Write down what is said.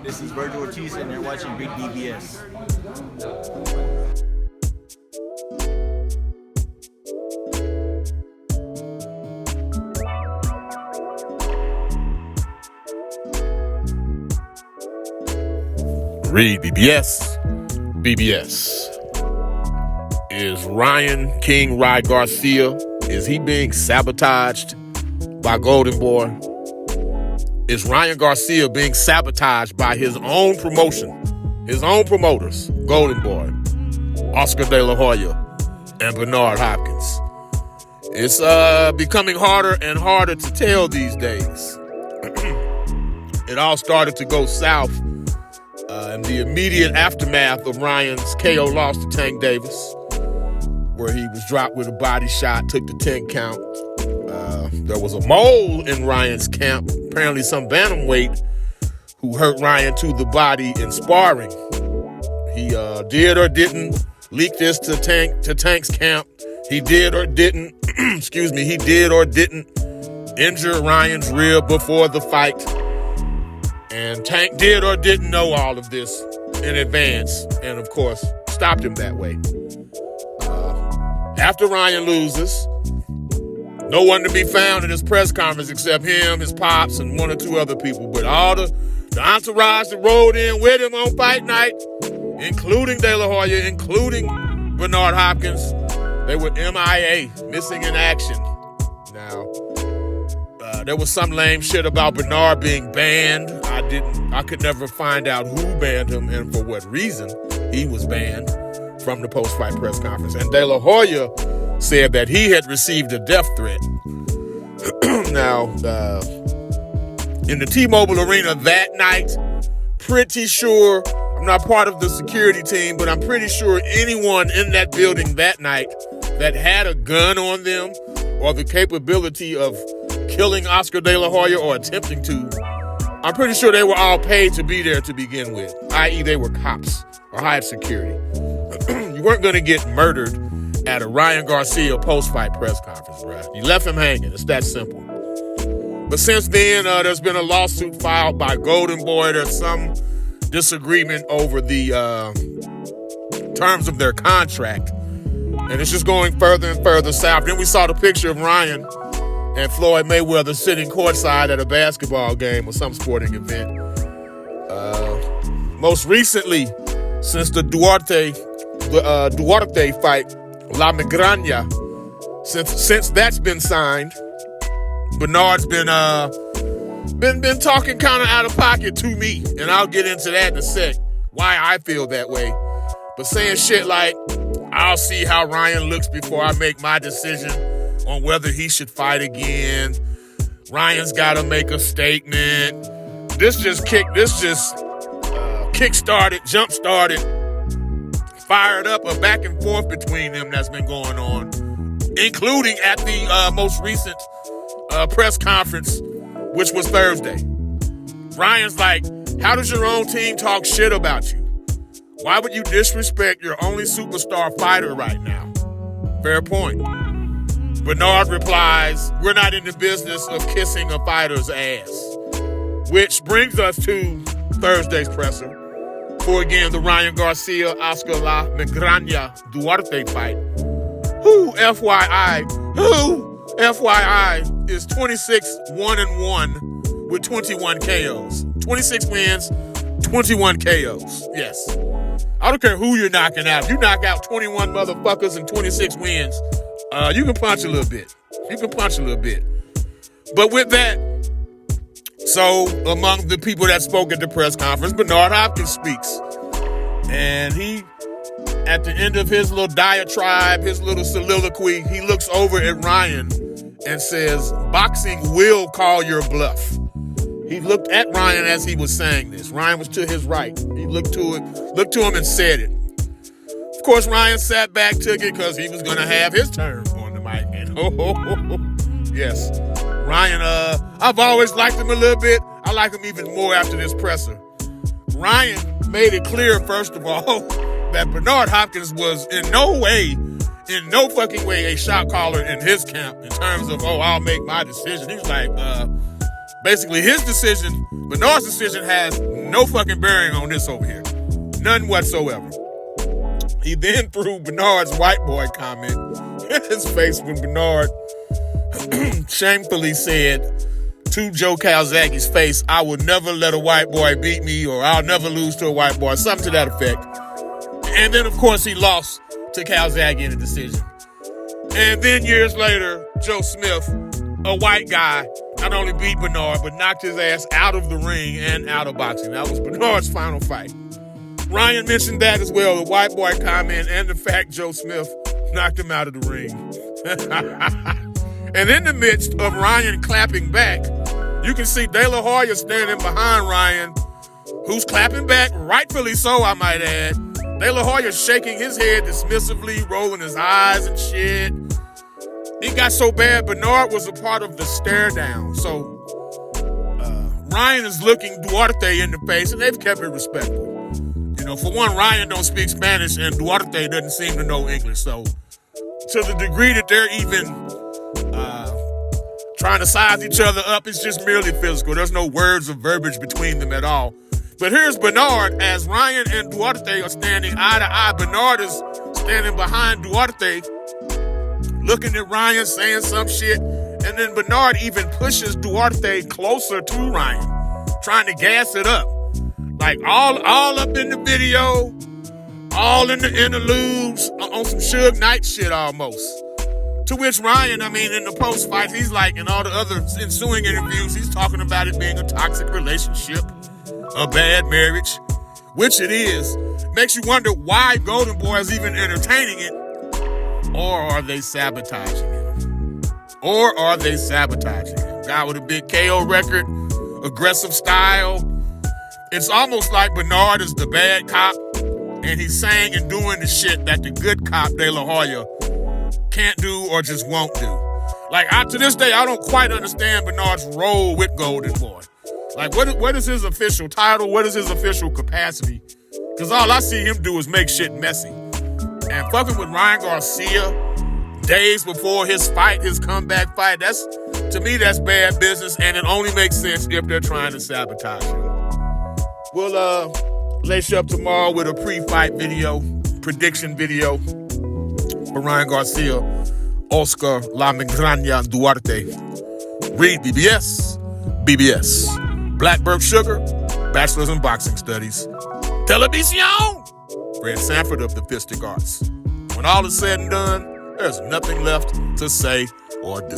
This is Virgil Ortiz, and you're watching REED-BBS. REED-BBS. BBS. Is Ryan King Garcia, is he being sabotaged by Golden Boy? Is Ryan Garcia being sabotaged by his own promotion, his own promoters, Golden Boy, Oscar De La Hoya, and Bernard Hopkins? It's becoming harder and harder to tell these days. It all started to go south in the immediate aftermath of Ryan's KO loss to Tank Davis, where he was dropped with a body shot, took the 10 count. There was a mole in Ryan's camp, apparently some bantamweight, who hurt Ryan to the body in sparring. He did or didn't leak this to Tank's camp. He did or didn't, he did or didn't injure Ryan's rib before the fight. And Tank did or didn't know all of this in advance, and of course, stopped him that way. After Ryan loses, no one to be found in his press conference except him, his pops, and one or two other people. But all the entourage that rode in with him on fight night, including De La Hoya, including Bernard Hopkins, they were MIA, missing in action. Now, there was some lame shit about Bernard being banned. I could never find out who banned him and for what reason he was banned from the post-fight press conference. And De La Hoya said that he had received a death threat. Now, in the T-Mobile Arena that night, pretty sure, I'm not part of the security team, but I'm pretty sure anyone in that building that night that had a gun on them or the capability of killing Oscar De La Hoya or attempting to, I'm pretty sure they were all paid to be there to begin with, i.e. they were cops or hired security. You weren't going to get murdered at a Ryan Garcia post-fight press conference, bro. You left him hanging. It's that simple. But since then, there's been a lawsuit filed by Golden Boy. There's some disagreement over the terms of their contract. And it's just going further and further south. Then we saw the picture of Ryan and Floyd Mayweather sitting courtside at a basketball game or some sporting event. Most recently, since the Duarte fight, La Migraña, since that's been signed, Bernard's been talking kind of out of pocket to me, and I'll get into that in a sec, why I feel that way. But saying shit like, I'll see how Ryan looks before I make my decision on whether he should fight again. Ryan's got to make a statement. This just kick-started, jump-started, fired up a back and forth between them that's been going on, including at the most recent press conference, which was Thursday. Ryan's like, how does your own team talk shit about you? Why would you disrespect your only superstar fighter right now? Fair point. Bernard replies, we're not in the business of kissing a fighter's ass. Which brings us to Thursday's presser for, again, the Ryan Garcia, Oscar La Migraña Duarte fight. Who, FYI, is 26-1-1 with 21 KOs. 26 wins, 21 KOs. Yes. I don't care who you're knocking out. If you knock out 21 motherfuckers and 26 wins, you can punch a little bit. But with that, so among the people that spoke at the press conference, Bernard Hopkins speaks. And he, at the end of his little diatribe, his little soliloquy, he looks over at Ryan and says, boxing will call your bluff. He looked at Ryan as he was saying this. Ryan was to his right. He looked to him and said it. Of course, Ryan sat back, took it, because he was going to have his turn on the mic. And yes, Ryan, I've always liked him a little bit. I like him even more after this presser. Ryan made it clear, first of all, that Bernard Hopkins was in no fucking way a shot caller in his camp in terms of, I'll make my decision. He was like, basically his decision, Bernard's decision has no fucking bearing on this over here. None whatsoever. He then threw Bernard's white boy comment in his face when Bernard shamefully said to Joe Calzaghe's face, "I will never let a white boy beat me," or "I'll never lose to a white boy," something to that effect. And then, of course, he lost to Calzaghe in a decision. And then years later, Joe Smith, a white guy, not only beat Bernard, but knocked his ass out of the ring and out of boxing. That was Bernard's final fight. Ryan mentioned that as well, the white boy comment and the fact Joe Smith knocked him out of the ring. And in the midst of Ryan clapping back, you can see De La Hoya standing behind Ryan, who's clapping back, rightfully so, I might add. De La Hoya's shaking his head dismissively, rolling his eyes and shit. It got so bad, Bernard was a part of the stare down. So Ryan is looking Duarte in the face, and they've kept it respectful. You know, for one, Ryan don't speak Spanish, and Duarte doesn't seem to know English. So to the degree that they're even trying to size each other up, it's just merely physical. There's no words of verbiage between them at all. But here's Bernard, as Ryan and Duarte are standing eye to eye. Bernard is standing behind Duarte, looking at Ryan, saying some shit. And then Bernard even pushes Duarte closer to Ryan, trying to gas it up. Like all up in the video, all in the interludes, on some Suge Knight shit almost. To which Ryan, in the post-fight, he's like, in all the other ensuing interviews, he's talking about it being a toxic relationship, a bad marriage, which it is. Makes you wonder why Golden Boy is even entertaining it. Or are they sabotaging him? Guy with a big KO record, aggressive style. It's almost like Bernard is the bad cop, and he's saying and doing the shit that the good cop, De La Hoya, can't do or just won't do. Like, to this day, I don't quite understand Bernard's role with Golden Boy. Like, what is his official title? What is his official capacity? Because all I see him do is make shit messy. And fucking with Ryan Garcia days before his fight, his comeback fight, to me, that's bad business, and it only makes sense if they're trying to sabotage him. We'll lace you up tomorrow with a pre-fight video, prediction video for Ryan Garcia, Oscar La Migraña Duarte, REED-BBS, BBS, Blackbird Sugar, Bachelor's in Boxing Studies, Televisión, Fred Sanford of the Fistic Arts. When all is said and done, there's nothing left to say or do.